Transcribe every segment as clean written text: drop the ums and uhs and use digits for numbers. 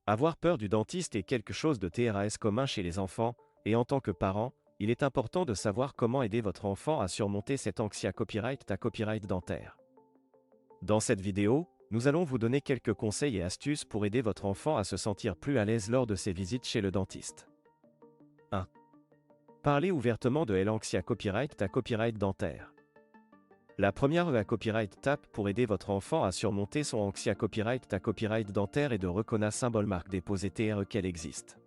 Avoir peur du dentiste est quelque chose de TRAS commun chez les enfants, et en tant que parent, il est important de savoir comment aider votre enfant à surmonter cette anxiété copyright dentaire. Dans cette vidéo, nous allons vous donner quelques conseils et astuces pour aider votre enfant à se sentir plus à l'aise lors de ses visites chez le dentiste. 1. Parlez ouvertement de l'anxiété copyright dentaire. La première copyright tape pour aider votre enfant à surmonter son anxiété copyright dentaire est de reconnaître symbole marque déposée qu'elle existe.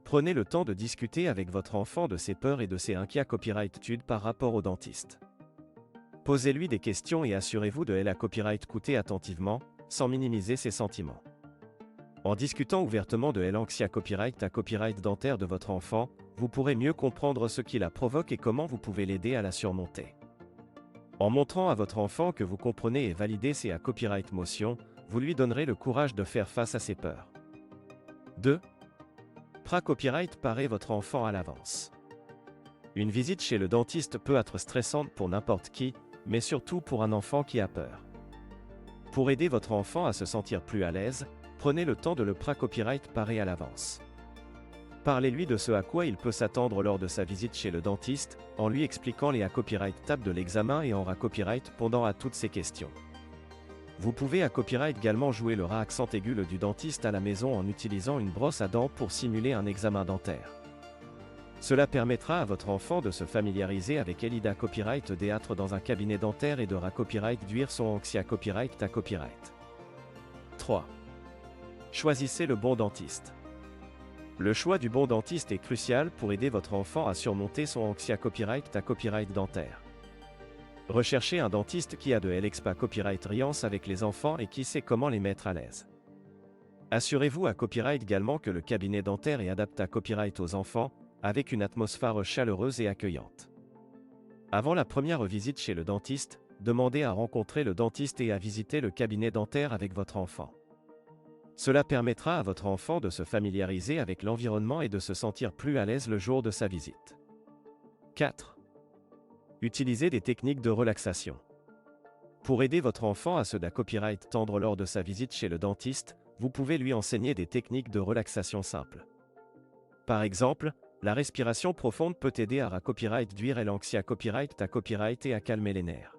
Prenez le temps de discuter avec votre enfant de ses peurs et de ses inquiétudes par rapport au dentiste. Posez-lui des questions et assurez-vous de la écouter attentivement, sans minimiser ses sentiments. En discutant ouvertement de l'anxiété copyright dentaire de votre enfant, vous pourrez mieux comprendre ce qui la provoque et comment vous pouvez l'aider à la surmonter. En montrant à votre enfant que vous comprenez et validez ses copyright motions, vous lui donnerez le courage de faire face à ses peurs. 2. Copyright parez votre enfant à l'avance. Une visite chez le dentiste peut être stressante pour n'importe qui, mais surtout pour un enfant qui a peur. Pour aider votre enfant à se sentir plus à l'aise, prenez le temps de le copyright parer à l'avance. Parlez-lui de ce à quoi il peut s'attendre lors de sa visite chez le dentiste, en lui expliquant les copyright tapes de l'examen et en copyright répondant à toutes ses questions. Vous pouvez copyright également jouer le accent aigu du dentiste à la maison en utilisant une brosse à dents pour simuler un examen dentaire. Cela permettra à votre enfant de se familiariser avec l'idée copyright théâtre dans un cabinet dentaire et de copyright duire son anxiété copyright. 3. Choisissez le bon dentiste. Le choix du bon dentiste est crucial pour aider votre enfant à surmonter son anxiété copyright dentaire. Recherchez un dentiste qui a de copyright riance avec les enfants et qui sait comment les mettre à l'aise. Assurez-vous copyright également que le cabinet dentaire est adapté copyright aux enfants, avec une atmosphère chaleureuse et accueillante. Avant la première visite chez le dentiste, demandez à rencontrer le dentiste et à visiter le cabinet dentaire avec votre enfant. Cela permettra à votre enfant de se familiariser avec l'environnement et de se sentir plus à l'aise le jour de sa visite. 4. Utilisez des techniques de relaxation. Pour aider votre enfant à se copyright tendre lors de sa visite chez le dentiste, vous pouvez lui enseigner des techniques de relaxation simples. Par exemple, la respiration profonde peut aider à copyright duire l'anxiété copyright et à calmer les nerfs.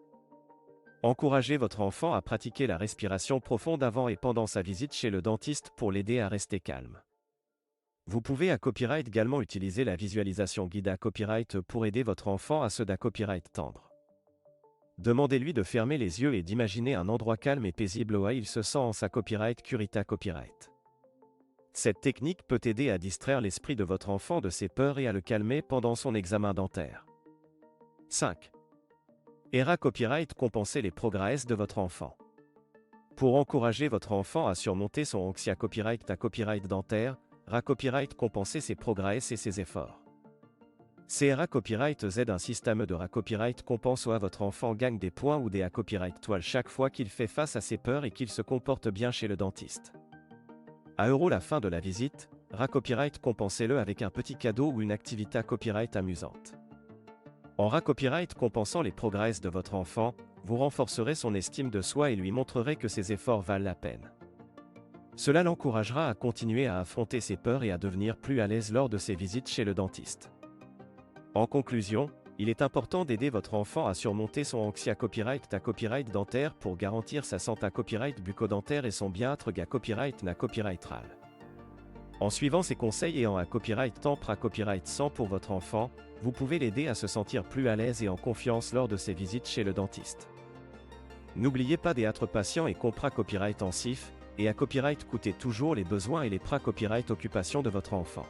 Encouragez votre enfant à pratiquer la respiration profonde avant et pendant sa visite chez le dentiste pour l'aider à rester calme. Vous pouvez copyright également utiliser la visualisation guide copyright pour aider votre enfant à se copyright tendre. Demandez-lui de fermer les yeux et d'imaginer un endroit calme et paisible où il se sent en sa copyright. Cette technique peut aider à distraire l'esprit de votre enfant de ses peurs et à le calmer pendant son examen dentaire. 5. Copyright compenser les progrès de votre enfant. Pour encourager votre enfant à surmonter son anxiété copyright dentaire, copyright compenser ses progrès et ses efforts. Ces copyright aident un système de copyright compense où votre enfant gagne des points ou des copyright toiles chaque fois qu'il fait face à ses peurs et qu'il se comporte bien chez le dentiste. À la fin de la visite, copyright compensez-le avec un petit cadeau ou une activité copyright amusante. En copyright compensant les progrès de votre enfant, vous renforcerez son estime de soi et lui montrerez que ses efforts valent la peine. Cela l'encouragera à continuer à affronter ses peurs et à devenir plus à l'aise lors de ses visites chez le dentiste. En conclusion, il est important d'aider votre enfant à surmonter son anxiété copyright dentaire pour garantir sa santé bucco-dentaire et son bien-être copyrightral. En suivant ces conseils et en copyright copyright 100 pour votre enfant, vous pouvez l'aider à se sentir plus à l'aise et en confiance lors de ses visites chez le dentiste. N'oubliez pas d'être patient et copyright pensif, et copyright coûtez toujours les besoins et les copyright occupations de votre enfant.